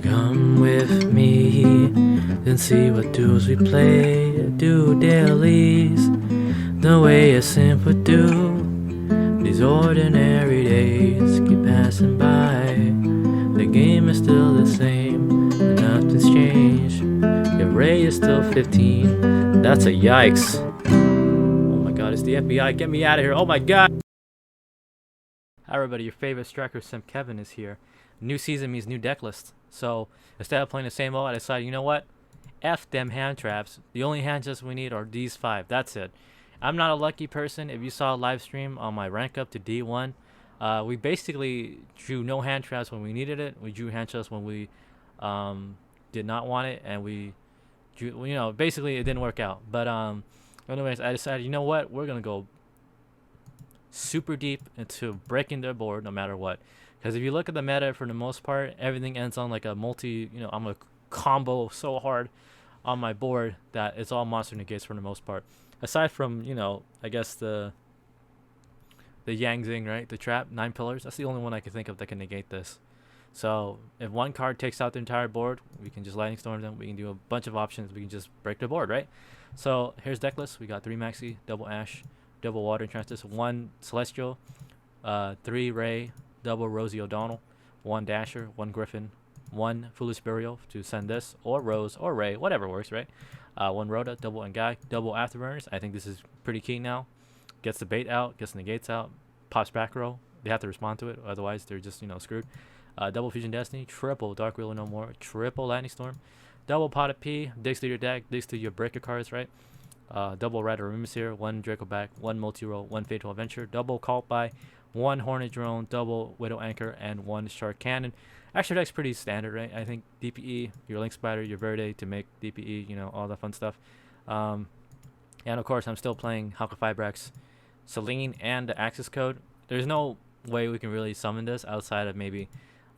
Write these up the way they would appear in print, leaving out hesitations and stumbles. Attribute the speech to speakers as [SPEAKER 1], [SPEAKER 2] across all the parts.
[SPEAKER 1] Come with me and see what duels we play. Do dailies the way a simp would do. These ordinary days keep passing by. The game is still the same, and nothing's changed. Your Ray is still 15. That's a yikes. Oh my god, it's the FBI. Get me out of here. Oh my god. Hi everybody, your favorite striker simp Kevin is here. New season means new deck list. So instead of playing the same old, I decided, you know what? F them hand traps. The only hand traps we need are these 5. That's it. I'm not a lucky person. If you saw a live stream on my rank up to D1, we basically drew no hand traps when we needed it. We drew hand traps when we did not want it, and we drew, basically it didn't work out. But anyways, I decided, you know what? We're gonna go super deep into breaking their board no matter what. Because if you look at the meta, for the most part, everything ends on like a multi. I'm gonna combo so hard on my board that it's all monster negates for the most part. Aside from I guess the Yang Zing, right? The trap 9 pillars. That's the only one I can think of that can negate this. So if one card takes out the entire board, we can just lightning storm them. We can do a bunch of options. We can just break the board, right? So here's deck list. We got 3 Maxi, double Ash, double Water Trances, 1 Celestial, 3 Ray, double Rosie O'Donnell, 1 Dasher, 1 Griffin, 1 Foolish Burial to send this, or Rose, or Ray, whatever works, right? 1 Rhoda, double Ngai, double Afterburners. I think this is pretty key now. Gets the bait out, gets the negates out, pops back row. They have to respond to it, otherwise they're just screwed. Double Fusion Destiny, triple Dark Wheel No More, triple Lightning Storm, double Pot of P, digs to your deck, digs to your breaker cards, right? Double Rider Here, 1 Draco back, 1 multi-roll, 1 Fatal Adventure, double Cult by, 1 Hornet Drone, double Widow Anchor, and 1 Shark Cannon. Actually, deck's pretty standard, right? I think DPE, your Link Spider, your Verde to make DPE, all that fun stuff. And of course, I'm still playing Halka Fibrax, Celine, and the Axis Code. There's no way we can really summon this outside of maybe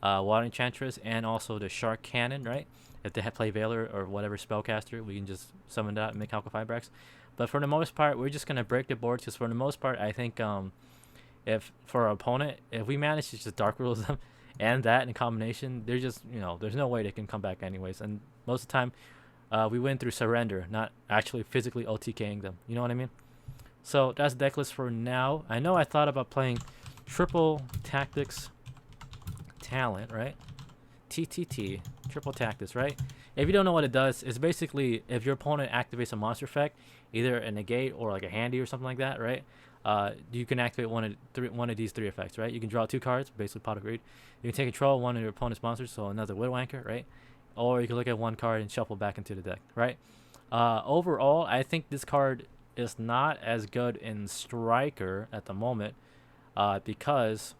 [SPEAKER 1] Water Enchantress and also the Shark Cannon, right? If they play Veiler or whatever spellcaster, we can just summon that and make Halka Fibrax. But for the most part, we're just gonna break the board, because for the most part, I think if for our opponent, if we manage to just Dark Rules them and that in combination, they're just there's no way they can come back anyways. And most of the time, we win through surrender, not actually physically OTKing them. You know what I mean? So that's deck list for now. I know I thought about playing triple tactics talent, right? TTT, triple tactics, right? If you don't know what it does, it's basically if your opponent activates a monster effect, either a negate or like a handy or something like that, right? You can activate one of these 3 effects, right? You can draw 2 cards, basically Pot of Greed. You can take control of one of your opponent's monsters, so another Widow Anchor, right? Or you can look at 1 card and shuffle back into the deck, right? Overall, I think this card is not as good in Striker at the moment, because,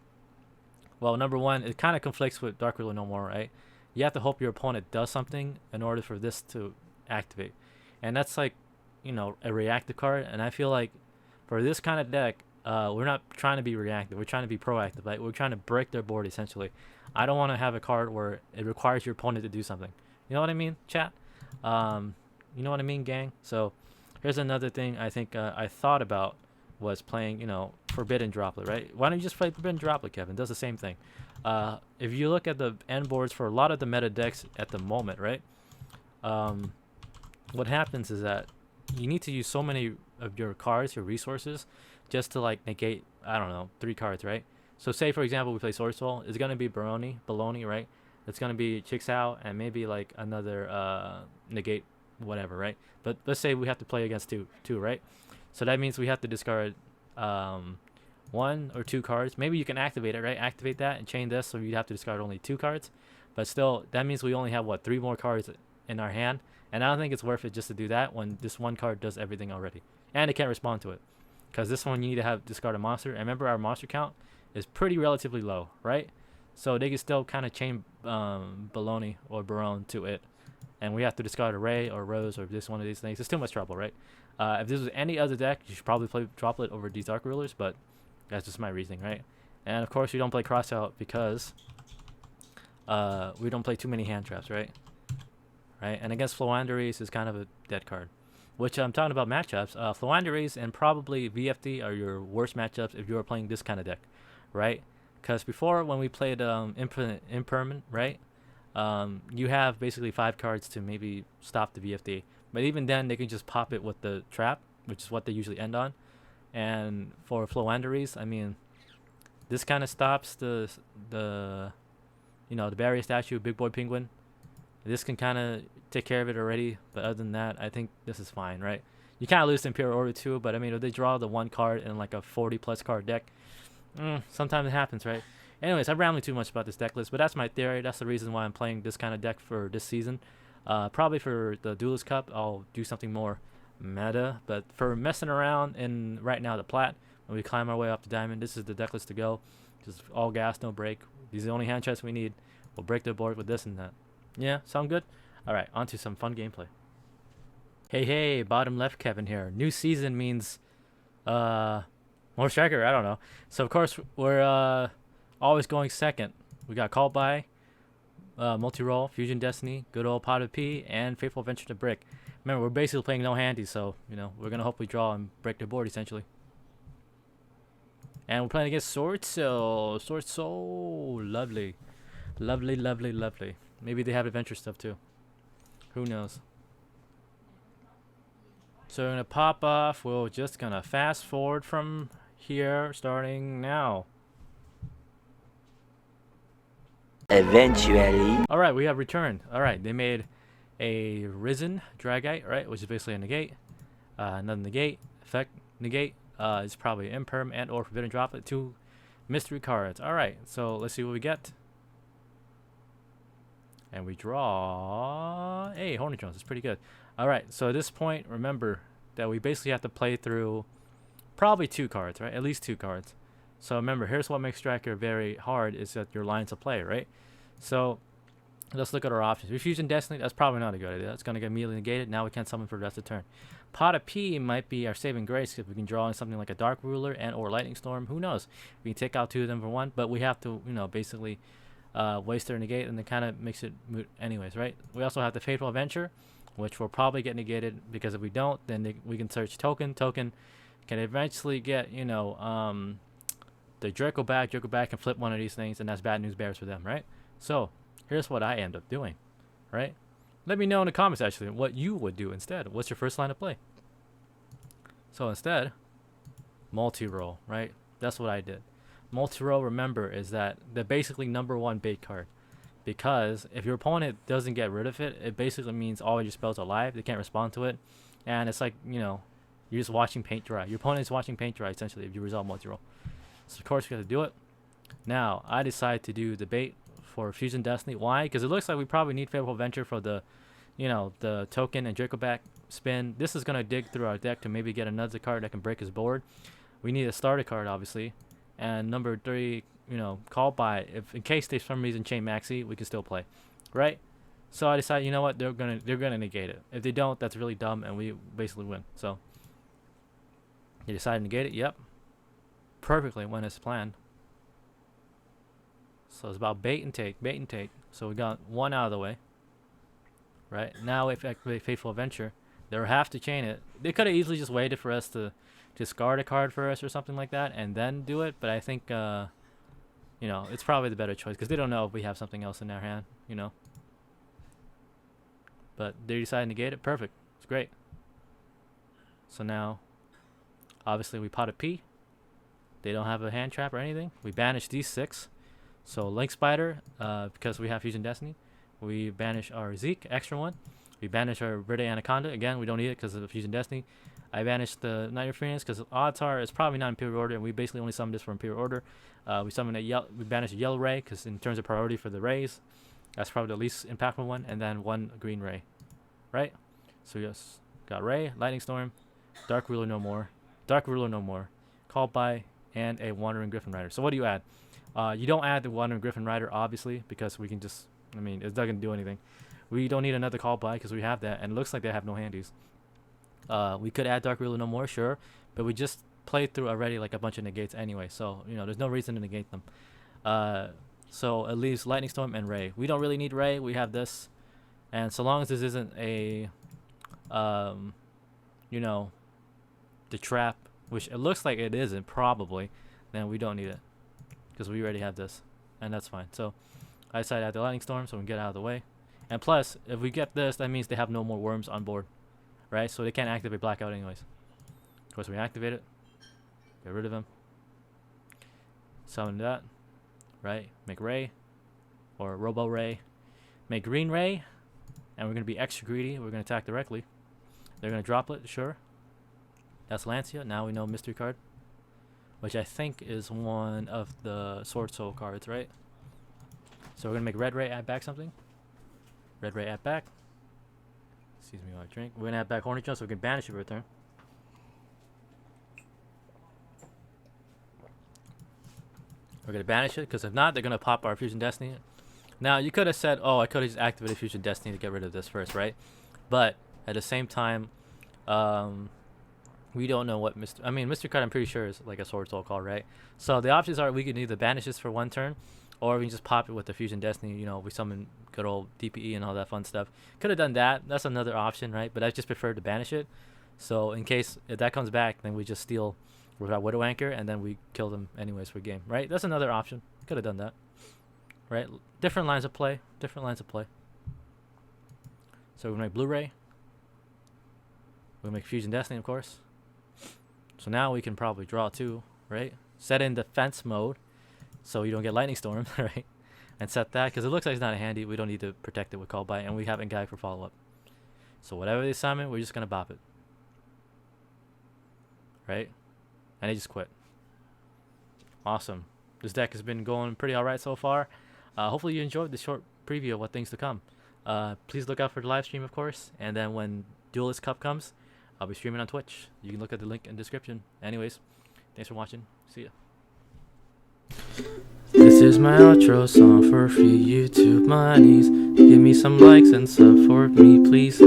[SPEAKER 1] well, number 1, it kind of conflicts with Dark Ruler No More, right? You have to hope your opponent does something in order for this to activate, and that's like, a reactive card. And I feel like for this kind of deck, we're not trying to be reactive. We're trying to be proactive. Like, we're trying to break their board, essentially. I don't want to have a card where it requires your opponent to do something. You know what I mean, chat? You know what I mean, gang? So here's another thing I think I thought about was playing, Forbidden Droplet, right? Why don't you just play Forbidden Droplet, Kevin? It does the same thing. If you look at the end boards for a lot of the meta decks at the moment, right? What happens is that you need to use so many of your cards, your resources, just to like negate, I don't know, 3 cards, right? So say for example we play Sword Soul, it's gonna be Baloney, right? It's gonna be Chicks Out and maybe like another negate whatever, right? But let's say we have to play against two, right? So that means we have to discard 1 or 2 cards. Maybe you can activate it, right? Activate that and chain this, so you have to discard only 2 cards. But still, that means we only have 3 more cards in our hand, and I don't think it's worth it just to do that when this 1 card does everything already, and it can't respond to it. Because this one you need to have discard a monster. And remember, our monster count is pretty relatively low, right? So they can still kind of chain Baloney or Barone to it, and we have to discard a Ray or Rose or this one of these things. It's too much trouble, right? If this was any other deck, you should probably play Droplet over these Dark Rulers, but that's just my reasoning, right? And of course, we don't play Crossout because we don't play too many hand traps, right? And against Floanderies is kind of a dead card. Which I'm talking about matchups. Floanderies and probably VFD are your worst matchups if you're playing this kind of deck, right? Because before, when we played Impermanent, right? You have basically 5 cards to maybe stop the VFD. But even then, they can just pop it with the trap, which is what they usually end on. And for Floanderies, I mean, this kind of stops the the barrier statue, Big Boy Penguin. This can kind of take care of it already. But other than that, I think this is fine, right? You kind of lose to Imperial Order too, but I mean, if they draw the 1 card in like a 40+ card deck, sometimes it happens, right? Anyways, I'm rambling too much about this deck list, but that's my theory. That's the reason why I'm playing this kind of deck for this season. Probably for the Duelist Cup, I'll do something more meta, but for messing around in right now the plat, when we climb our way up to diamond, this is the deck list to go. Just all gas, no break. These are the only hand chests we need. We'll break the board with this and that. Yeah, sound good? Alright, on to some fun gameplay. Hey, bottom left Kevin here. New season means more striker, I don't know. So of course we're always going second. We got Called By, Multi-Roll, Fusion Destiny, Good Old Pot of P, and Faithful Adventure to Brick. Remember, we're basically playing no handies, so we're gonna hopefully draw and break the board essentially. And we're playing against Sword Soul. Lovely. Maybe they have adventure stuff too. Who knows? So we're gonna pop off. We're just gonna fast forward from here, starting now.
[SPEAKER 2] Eventually.
[SPEAKER 1] Alright, we have returned. Alright, they made a Risen Dragite, right? Which is basically a negate. Another negate. Effect negate. It's probably Imperm and or Forbidden Droplet. 2 mystery cards. Alright, so let's see what we get. And we draw a Horny Drones. It's pretty good. Alright, so at this point, remember that we basically have to play through probably 2 cards, right? At least 2 cards. So remember, here's what makes Striker very hard, is that your lines of play, right? So let's look at our options. Refusion Destiny, that's probably not a good idea. That's going to get immediately negated. Now we can't summon for the rest of the turn. Pot of P might be our saving grace if we can draw in something like a Dark Ruler and or Lightning Storm. Who knows? We can take out 2 of them for 1, but we have to, basically waste their negate, and it kind of makes it moot anyways, right? We also have the Faithful Adventure, which will probably get negated, because if we don't, then we can search Token can eventually get, the Draco back and flip one of these things, and that's bad news bears for them, right? So here's what I end up doing, right? Let me know in the comments actually what you would do instead. What's your first line of play? So instead, multi-roll, right? That's what I did. Multi-roll, remember, is that the basically #1 bait card, because if your opponent doesn't get rid of it, it basically means all your spells are live. They can't respond to it, and it's like, you're just watching paint dry. Your opponent is watching paint dry essentially if you resolve multi-roll. So of course we have to do it. Now I decided to do the bait for Fusion Destiny. Why? Because it looks like we probably need Faithful Adventure for the the token and Draco back spin. This is gonna dig through our deck to maybe get another card that can break his board. We need a starter card obviously, and number 3, Called By, if in case they for some reason chain Maxi, we can still play, right? So I decided, you know what, they're gonna negate it. If they don't, that's really dumb, and we basically win. So they decided to negate it. Yep, perfectly went as planned. So it's about bait and take. So we got 1 out of the way. Right now, if activate Faithful Adventure, they'll have to chain it. They could have easily just waited for us to discard a card for us or something like that, and then do it. But I think, it's probably the better choice, because they don't know if we have something else in their hand, But they decided to negate it. Perfect. It's great. So now, obviously, we pot a P. They don't have a hand trap or anything. We banish these 6. So Link Spider, because we have Fusion Destiny. We banish our Zeke, extra 1. We banish our Verde Anaconda. Again, we don't need it because of the Fusion Destiny. I banished the Night Phoenix because odds are it's probably not Imperial Order, and we basically only summoned this for Imperial Order. We banished a Yellow Ray because in terms of priority for the Rays, that's probably the least impactful one, and then 1 Green Ray, right? So yes, got Ray, Lightning Storm, Dark Ruler no more, Called By, and a Wandering Griffin Rider. So what do you add? You don't add the Wandering Griffin Rider, obviously, because we can just, it's not going to do anything. We don't need another Called By because we have that, and it looks like they have no handies. We could add Dark Ruler no more, sure, but we just played through already like a bunch of negates anyway, so, there's no reason to negate them. So it leaves Lightning Storm and Ray. We don't really need Ray, we have this, and so long as this isn't a, the trap, which it looks like it isn't, probably, then we don't need it. because we already have this, and that's fine. So I decided to add the lightning storm so we can get out of the way. And plus, if we get this, that means they have no more worms on board, right? So they can't activate blackout anyways. Of course, we activate it, get rid of him, summon that, right? Make Ray, or Robo Ray, make Green Ray, and we're gonna be extra greedy. We're gonna attack directly. They're gonna droplet, sure. That's Lancia. Now we know mystery card, which I think is one of the Sword Soul cards, right? So we're gonna make Red Ray add back something. Red Ray add back. Excuse me while I drink. We're gonna add back Horny Jump so we can banish it for a turn. We're gonna banish it because if not, they're gonna pop our Fusion Destiny. Now you could have said, "Oh, I could have just activated Fusion Destiny to get rid of this first, right?" But at the same time, we don't know what Mystery Card. I'm pretty sure is like a Sword Soul card, right? So the options are we can either banish this for one turn, or we can just pop it with the Fusion Destiny. You know, we summon good old DPE and all that fun stuff. Could have done that. That's another option, right? But I just prefer to banish it. So in case if that comes back, then we just steal with our Widow Anchor and then we kill them anyways for game, right? That's another option. Could have done that, right? Different lines of play. Different lines of play. So we make Blu-ray. We make Fusion Destiny, of course. So now we can probably draw two, right? Set in defense mode so you don't get Lightning Storm, right? And set that, because it looks like it's not a handy. We don't need to protect it with Call By, and we have Gag for follow-up. So whatever they summon, we're just going to bop it. Right? And they just quit. Awesome. This deck has been going pretty alright so far. Hopefully you enjoyed this short preview of what things to come. Please look out for the live stream, of course. And then when Duelist Cup comes, I'll be streaming on Twitch. You can look at the link in the description. Anyways, thanks for watching. See ya. This is my outro song for free YouTube monies. Give me some likes and sub for me, please.